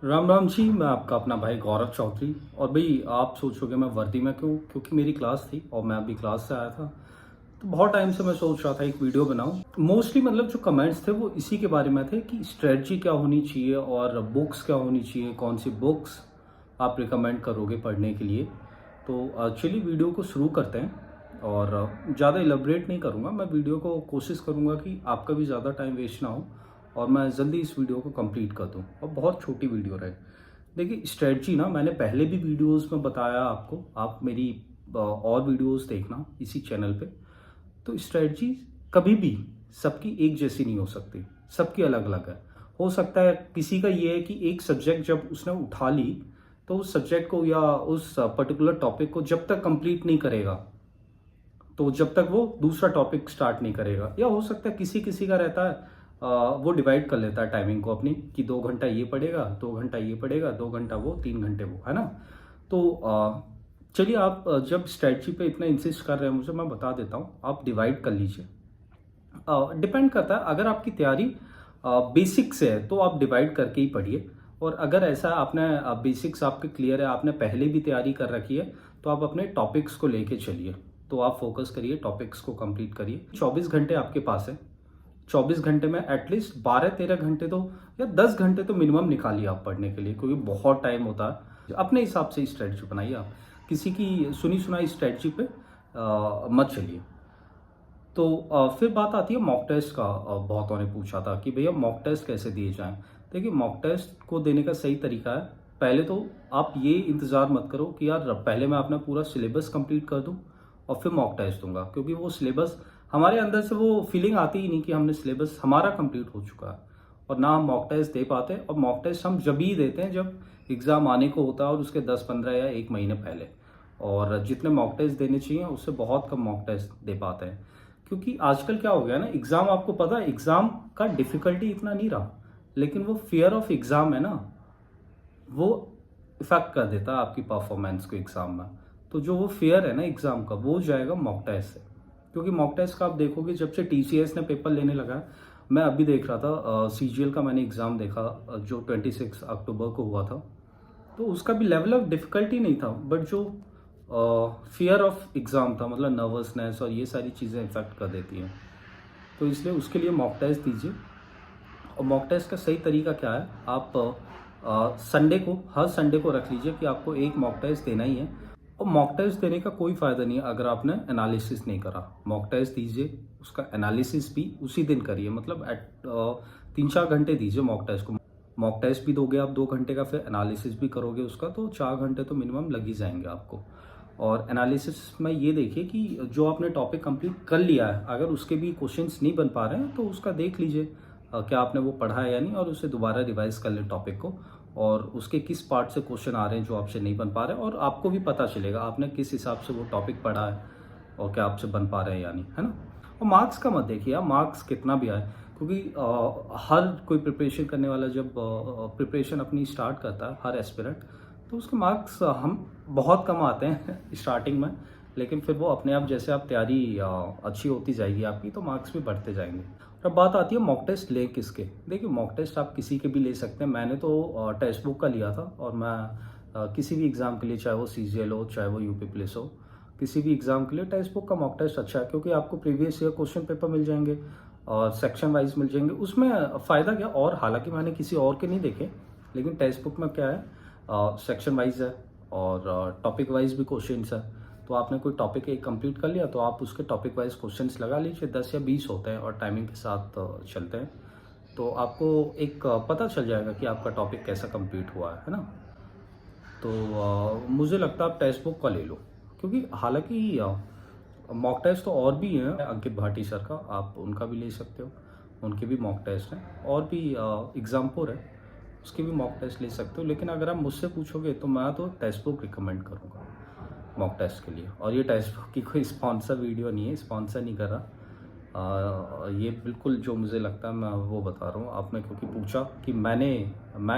राम राम जी। मैं आपका अपना भाई गौरव चौधरी। और भाई आप सोचोगे मैं वर्दी में क्यों, क्योंकि मेरी क्लास थी और मैं अभी क्लास से आया था। तो बहुत टाइम से मैं सोच रहा था एक वीडियो बनाऊं। मोस्टली मतलब जो कमेंट्स थे वो इसी के बारे में थे कि स्ट्रेटजी क्या होनी चाहिए और बुक्स क्या होनी चाहिए, कौन सी बुक्स आप रिकमेंड करोगे पढ़ने के लिए। तो चलिए वीडियो को शुरू करते हैं। और ज़्यादा इलेबरेट नहीं करूँगा, मैं वीडियो को कोशिश करूँगा कि आपका भी ज़्यादा टाइम वेस्ट ना हो और मैं जल्दी इस वीडियो को कंप्लीट कर दूं और बहुत छोटी वीडियो रहे। देखिए स्ट्रेटजी ना, मैंने पहले भी वीडियोस में बताया आपको, आप मेरी और वीडियोस देखना इसी चैनल पे। तो स्ट्रेटजी कभी भी सबकी एक जैसी नहीं हो सकती, सबकी अलग अलग है। हो सकता है किसी का ये है कि एक सब्जेक्ट जब उसने उठा ली तो उस सब्जेक्ट को या उस पर्टिकुलर टॉपिक को जब तक कंप्लीट नहीं करेगा, तो जब तक वो दूसरा टॉपिक स्टार्ट नहीं करेगा। या हो सकता है किसी किसी का रहता है वो डिवाइड कर लेता है टाइमिंग को अपनी कि 2 घंटा ये पढ़ेगा, 2 घंटा ये पढ़ेगा, 2 घंटा वो, 3 घंटे वो, है ना। तो चलिए आप जब स्ट्रेटजी पे इतना इंसिस्ट कर रहे हैं मुझे, मैं बता देता हूँ, आप डिवाइड कर लीजिए। डिपेंड करता है, अगर आपकी तैयारी बेसिक से है तो आप डिवाइड करके ही पढ़िए। और अगर ऐसा आपने बेसिक्स आपके क्लियर है, आपने पहले भी तैयारी कर रखी है, तो आप अपने टॉपिक्स को लेके चलिए। तो आप फोकस करिए, टॉपिक्स को कंप्लीट करिए। 24 घंटे आपके पास है। 24 घंटे में एटलीस्ट 12-13 घंटे तो या 10 घंटे तो मिनिमम निकालिए आप पढ़ने के लिए, क्योंकि बहुत टाइम होता है। अपने हिसाब से स्ट्रेटजी बनाइए आप, किसी की सुनी सुनाई स्ट्रेटजी पे मत चलिए। तो फिर बात आती है मॉक टेस्ट का। बहुतों ने पूछा था कि भैया मॉक टेस्ट कैसे दिए जाएं। देखिए मॉक टेस्ट को देने का सही तरीका है, पहले तो आप ये इंतज़ार मत करो कि यार पहले मैं अपना पूरा सिलेबस कंप्लीट कर दूं और फिर मॉक टेस्ट दूंगा, क्योंकि वो सिलेबस हमारे अंदर से वो फीलिंग आती ही नहीं कि हमने सिलेबस हमारा कंप्लीट हो चुका है। और ना हम मॉक टेस्ट दे पाते। और मॉक टेस्ट हम जब ही देते हैं जब एग्ज़ाम आने को होता है और उसके 10-15 या 1 महीने पहले। और जितने मॉक टेस्ट देने चाहिए उससे बहुत कम मॉक टेस्ट दे पाते हैं। क्योंकि आजकल क्या हो गया ना, एग्जाम, आपको पता है एग्जाम का डिफिकल्टी इतना नहीं रहा, लेकिन वो फियर ऑफ एग्जाम है ना, वो इफेक्ट कर देता है आपकी परफॉर्मेंस को एग्जाम में। तो जो वो फियर है ना एग्जाम का, वो जाएगा मॉक टेस्ट से। क्योंकि मॉक टेस्ट का आप देखोगे जब से टीसीएस ने पेपर लेने लगा है। मैं अभी देख रहा था सीजीएल का, मैंने एग्जाम देखा जो 26 अक्टूबर को हुआ था। तो उसका भी लेवल ऑफ डिफिकल्टी नहीं था, बट जो फियर ऑफ एग्ज़ाम था, मतलब नर्वसनेस और ये सारी चीज़ें इफेक्ट कर देती हैं। तो इसलिए उसके लिए मॉक टेस्ट दीजिए। और मॉक टेस्ट का सही तरीका क्या है, आप संडे को, हर संडे को रख लीजिए कि आपको एक मॉक टेस्ट देना ही है। और मॉक टेस्ट देने का कोई फ़ायदा नहीं है अगर आपने एनालिसिस नहीं करा। मॉक टेस्ट दीजिए, उसका एनालिसिस भी उसी दिन करिए, मतलब 3-4 घंटे दीजिए मॉक टेस्ट को। मॉक टेस्ट भी दोगे आप 2 घंटे का, फिर एनालिसिस भी करोगे उसका, तो 4 घंटे तो मिनिमम लग ही जाएंगे आपको। और एनालिसिस में ये देखिए कि जो आपने टॉपिक कंप्लीट कर लिया है, अगर उसके भी क्वेश्चंस नहीं बन पा रहे हैं तो उसका देख लीजिए क्या आपने वो पढ़ा है या नहीं, और उसे दोबारा रिवाइज कर लें टॉपिक को। और उसके किस पार्ट से क्वेश्चन आ रहे हैं जो आपसे नहीं बन पा रहे हैं, और आपको भी पता चलेगा आपने किस हिसाब से वो टॉपिक पढ़ा है और क्या आपसे बन पा रहे हैं या नहीं, है ना। और मार्क्स का मत देखिए आप, मार्क्स कितना भी आए, क्योंकि हर कोई प्रिपरेशन करने वाला जब प्रिपरेशन अपनी स्टार्ट करता है, हर एस्पिरेंट, तो उसके मार्क्स हम बहुत कम आते हैं स्टार्टिंग में। लेकिन फिर वो अपने आप, जैसे आप तैयारी अच्छी होती जाएगी आपकी, तो मार्क्स भी बढ़ते जाएंगे। और अब बात आती है मॉक टेस्ट ले किसके। देखिए मॉक टेस्ट आप किसी के भी ले सकते हैं। मैंने तो टेक्स्ट बुक का लिया था, और मैं किसी भी एग्ज़ाम के लिए, चाहे वो सीजीएल हो चाहे वो यूपी पुलिस हो, किसी भी एग्ज़ाम के लिए टेक्स्ट बुक का मॉक टेस्ट अच्छा है, क्योंकि आपको प्रीवियस ईयर क्वेश्चन पेपर मिल जाएंगे और सेक्शन वाइज मिल जाएंगे। उसमें फ़ायदा क्या, और हालांकि मैंने किसी और के नहीं देखे, लेकिन टेक्स्ट बुक में क्या है, सेक्शन वाइज है और टॉपिक वाइज भी क्वेश्चंस है। तो आपने कोई टॉपिक एक कंप्लीट कर लिया तो आप उसके टॉपिक वाइज क्वेश्चंस लगा लीजिए, 10 या 20 होते हैं और टाइमिंग के साथ चलते हैं। तो आपको एक पता चल जाएगा कि आपका टॉपिक कैसा कंप्लीट हुआ है ना। तो मुझे लगता है आप टेक्स्ट बुक का ले लो, क्योंकि हालांकि मॉक टेस्ट तो और भी हैं, अंकित भाटी सर का, आप उनका भी ले सकते हो, उनके भी मॉक टेस्ट हैं। और भी एग्जाम्पोर है, उसके भी मॉक टेस्ट ले सकते हो। लेकिन अगर आप मुझसे पूछोगे तो मैं तो टेक्स्ट बुक रिकमेंड करूँगा मॉक टेस्ट के लिए। और ये टेक्स्ट बुक की कोई स्पॉन्सर वीडियो नहीं है, स्पॉन्सर नहीं कर रहा। ये बिल्कुल जो मुझे लगता है मैं वो बता रहा हूँ। आपने क्योंकि पूछा कि मैं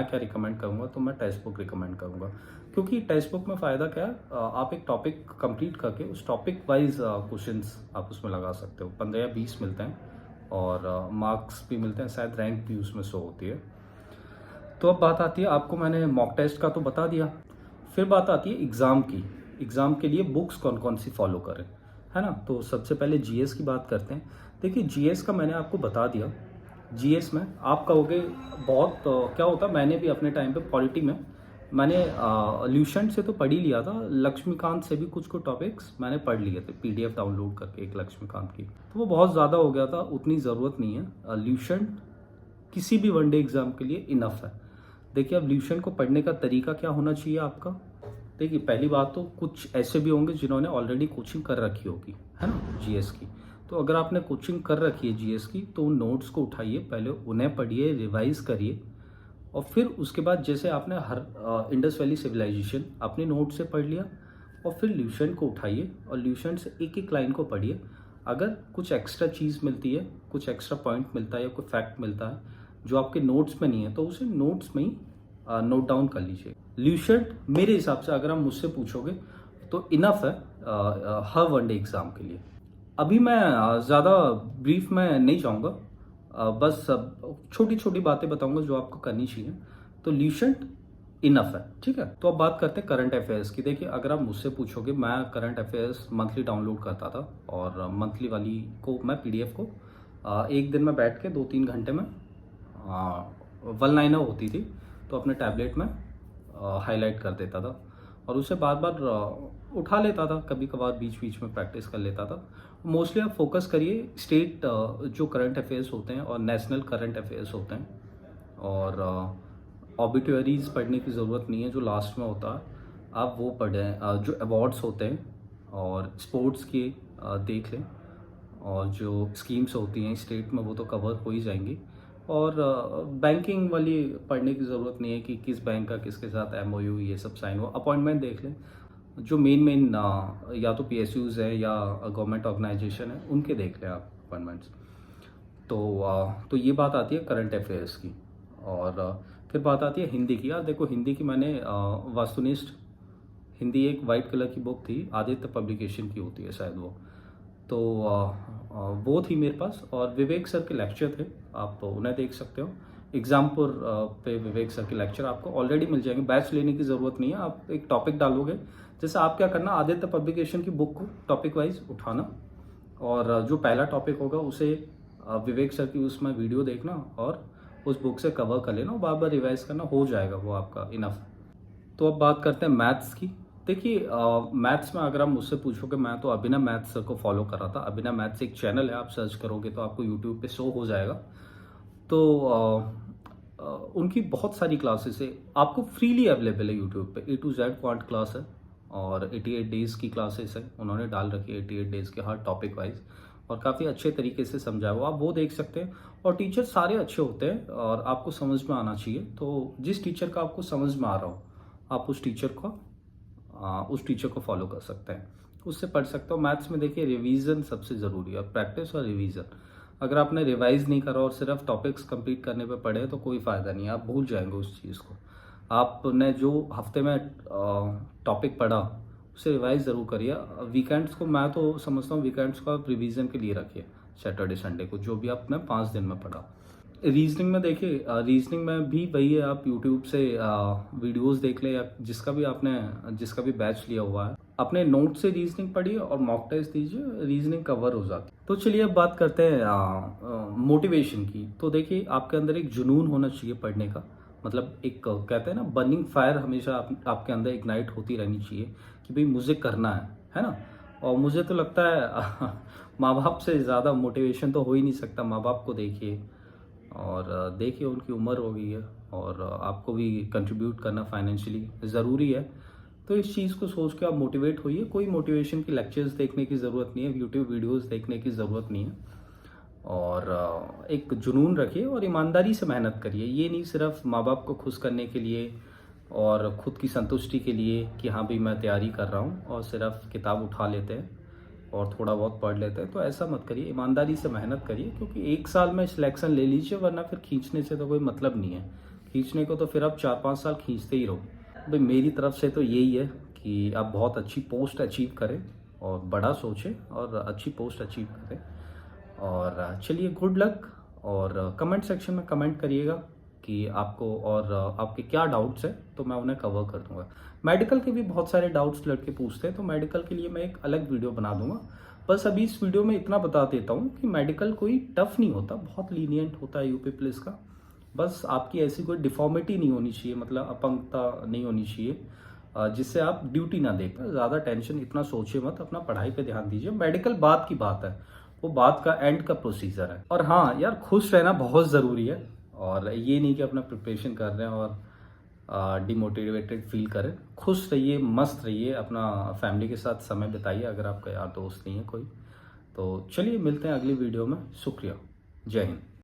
क्या रिकमेंड करूँगा, तो मैं टेक्स्ट बुक रिकमेंड करूँगा। क्योंकि टेक्स्ट बुक में फ़ायदा क्या है, आप एक टॉपिक कंप्लीट करके उस टॉपिक वाइज क्वेश्चंस आप उसमें लगा सकते हो। 15 या 20 मिलते हैं और मार्क्स भी मिलते हैं, शायद रैंक भी उसमें शो होती है। तो अब बात आती है, आपको मैंने मॉक टेस्ट का तो बता दिया, फिर बात आती है एग्ज़ाम की। एग्ज़ाम के लिए बुक्स कौन कौन सी फॉलो करें, है ना। तो सबसे पहले जीएस की बात करते हैं। देखिए जीएस का मैंने आपको बता दिया। जीएस में आप कहोगे बहुत क्या होता, मैंने भी अपने टाइम पे पॉलिटी में मैंने ल्यूसेंट से तो पढ़ ही लिया था, लक्ष्मीकांत से भी कुछ कुछ टॉपिक्स मैंने पढ़ लिए थे पीडीएफ डाउनलोड करके एक लक्ष्मीकांत की, तो वो बहुत ज़्यादा हो गया था, उतनी ज़रूरत नहीं है। ल्यूसेंट किसी भी वनडे एग्ज़ाम के लिए इनफ है। देखिए अब ल्यूसेंट को पढ़ने का तरीका क्या होना चाहिए आपका। देखिए पहली बात तो कुछ ऐसे भी होंगे जिन्होंने ऑलरेडी कोचिंग कर रखी होगी, है ना, जीएस की। तो अगर आपने कोचिंग कर रखी है जीएस की तो उन नोट्स को उठाइए, पहले उन्हें पढ़िए, रिवाइज करिए, और फिर उसके बाद जैसे आपने हर इंडस वैली सिविलाइजेशन अपने नोट से पढ़ लिया, और फिर ल्यूसेंट को उठाइए और ल्यूसेंट से एक एक लाइन को पढ़िए। अगर कुछ एक्स्ट्रा चीज़ मिलती है, कुछ एक्स्ट्रा पॉइंट मिलता है या कोई फैक्ट मिलता है जो आपके नोट्स में नहीं है, तो उसे नोट्स में ही नोट डाउन कर लीजिए। ल्यूसेंट मेरे हिसाब से अगर आप मुझसे पूछोगे तो इनफ है हर वनडे एग्ज़ाम के लिए। अभी मैं ज़्यादा ब्रीफ में नहीं जाऊँगा, बस छोटी छोटी बातें बताऊंगा जो आपको करनी चाहिए। तो ल्यूसेंट इनफ है, ठीक है। तो अब बात करते हैं करंट अफेयर्स की। देखिए अगर आप मुझसे पूछोगे, मैं करंट अफेयर्स मंथली डाउनलोड करता था, और मंथली वाली को मैं पीडीएफ को एक दिन में बैठ के 2-3 घंटे में वन लाइनर होती थी तो अपने टैबलेट में हाईलाइट कर देता था, और उसे बार बार उठा लेता था, कभी कभार बीच बीच में प्रैक्टिस कर लेता था। मोस्टली आप फोकस करिए स्टेट जो करंट अफेयर्स होते हैं और नेशनल करंट अफेयर्स होते हैं, और ऑबिट्यूरीज पढ़ने की ज़रूरत नहीं है जो लास्ट में होता है, आप वो पढ़ें। जो अवार्ड्स होते हैं और स्पोर्ट्स के देख लें, और जो स्कीम्स होती हैं स्टेट में वो तो कवर हो ही जाएंगी। और बैंकिंग वाली पढ़ने की ज़रूरत नहीं है कि किस बैंक का किसके साथ एमओयू ये सब साइन हो। अपॉइंटमेंट देख लें, जो मेन या तो पीएसयूज़ है या गवर्नमेंट ऑर्गेनाइजेशन है उनके देख लें आप अपॉइंटमेंट्स। तो ये बात आती है करंट अफेयर्स की। और फिर बात आती है हिंदी की। यार देखो हिंदी की मैंने वास्तुनिष्ठ हिंदी एक वाइट कलर की बुक थी, आदित्य पब्लिकेशन की होती है शायद वो, तो वो थी मेरे पास। और विवेक सर के लेक्चर थे, आप उन्हें देख सकते हो। एग्जामपुर पे विवेक सर के लेक्चर आपको ऑलरेडी मिल जाएंगे, बैच लेने की ज़रूरत नहीं है। आप एक टॉपिक डालोगे, जैसे आप क्या करना, आदित्य पब्लिकेशन की बुक को टॉपिक वाइज उठाना, और जो पहला टॉपिक होगा उसे विवेक सर की उसमें वीडियो देखना और उस बुक से कवर कर लेना, बार बार रिवाइज करना, हो जाएगा वो आपका इनफ। तो अब बात करते हैं मैथ्स की। देखिए मैथ्स में अगर आप मुझसे पूछोगे, मैं तो अभिनव मैथ्स सर को फॉलो कर रहा था। अभिनव मैथ्स एक चैनल है, आप सर्च करोगे तो आपको यूट्यूब पे शो हो जाएगा। तो उनकी बहुत सारी क्लासेस है, आपको फ्रीली अवेलेबल है यूट्यूब पे। A to Z quant class है, और 88 डेज़ की क्लासेस है, उन्होंने डाल रखी है 88 डेज़ के हर टॉपिक वाइज, और काफ़ी अच्छे तरीके से समझाया हुआ, आप वो देख सकते हैं। और टीचर सारे अच्छे होते हैं और आपको समझ में आना चाहिए। तो जिस टीचर का आपको समझ में आ रहा हो, आप उस टीचर को फॉलो कर सकते हैं, उससे पढ़ सकते हो। मैथ्स में देखिए रिवीजन सबसे ज़रूरी है, प्रैक्टिस और रिवीजन। अगर आपने रिवाइज नहीं करा और सिर्फ टॉपिक्स कंप्लीट करने पे पढ़े तो कोई फ़ायदा नहीं है, आप भूल जाएंगे उस चीज़ को। आपने जो हफ्ते में टॉपिक पढ़ा उसे रिवाइज ज़रूर करिए। वीकेंड्स को मैं तो समझता हूँ वीकेंड्स को आप रिवीजन के लिए रखिए, सैटरडे संडे को जो भी आपने 5 दिन में पढ़ा। रीजनिंग में देखिए, रीजनिंग में भी वही है, आप यूट्यूब से वीडियोस देख ले, या जिसका भी बैच लिया हुआ है, अपने नोट से रीजनिंग पढ़िए और मॉक टेस्ट दीजिए, रीजनिंग कवर हो जाती है। तो चलिए अब बात करते हैं मोटिवेशन की। तो देखिए आपके अंदर एक जुनून होना चाहिए पढ़ने का, मतलब एक कहते हैं ना बर्निंग फायर, हमेशा आपके अंदर इग्नाइट होती रहनी चाहिए कि भाई मुझे करना है ना। और मुझे तो लगता है माँ बाप से ज़्यादा मोटिवेशन तो हो ही नहीं सकता। माँ बाप को देखिए, और देखिए उनकी उम्र हो गई है, और आपको भी कंट्रीब्यूट करना फाइनेंशियली ज़रूरी है। तो इस चीज़ को सोच के आप मोटिवेट होइए। कोई मोटिवेशन की लेक्चर्स देखने की ज़रूरत नहीं है, यूट्यूब वीडियोस देखने की ज़रूरत नहीं है। और एक जुनून रखिए और ईमानदारी से मेहनत करिए। ये नहीं सिर्फ माँ बाप को खुश करने के लिए और ख़ुद की संतुष्टि के लिए कि हाँ भाई मैं तैयारी कर रहा हूँ, और सिर्फ किताब उठा लेते हैं और थोड़ा बहुत पढ़ लेते हैं। तो ऐसा मत करिए, ईमानदारी से मेहनत करिए, क्योंकि एक साल में सिलेक्शन ले लीजिए, वरना फिर खींचने से तो कोई मतलब नहीं है। खींचने को तो फिर आप 4-5 साल खींचते ही रहो। भाई मेरी तरफ से तो यही है कि आप बहुत अच्छी पोस्ट अचीव करें और बड़ा सोचें और अच्छी पोस्ट अचीव करें। और चलिए गुड लक, और कमेंट सेक्शन में कमेंट करिएगा कि आपको और आपके क्या डाउट्स हैं, तो मैं उन्हें कवर कर दूंगा। मेडिकल के भी बहुत सारे डाउट्स लड़के पूछते हैं, तो मेडिकल के लिए मैं एक अलग वीडियो बना दूंगा। बस अभी इस वीडियो में इतना बता देता हूँ कि मेडिकल कोई टफ नहीं होता, बहुत लीनियंट होता है यूपी पुलिस का। बस आपकी ऐसी कोई डिफॉर्मिटी नहीं होनी चाहिए, मतलब अपंगता नहीं होनी चाहिए जिससे आप ड्यूटी ना दे पाए। ज़्यादा टेंशन इतना सोचिए मत, अपना पढ़ाई पे ध्यान दीजिए। मेडिकल बाद की बात है, वो बात का एंड का प्रोसीजर है। और हाँ यार, खुश रहना बहुत ज़रूरी है, और ये नहीं कि अपना प्रिपरेशन कर रहे हैं और डिमोटिवेटेड फील करें। खुश रहिए, मस्त रहिए, अपना फैमिली के साथ समय बिताइए अगर आपका यार दोस्त नहीं है कोई। तो चलिए मिलते हैं अगली वीडियो में। शुक्रिया, जय हिंद।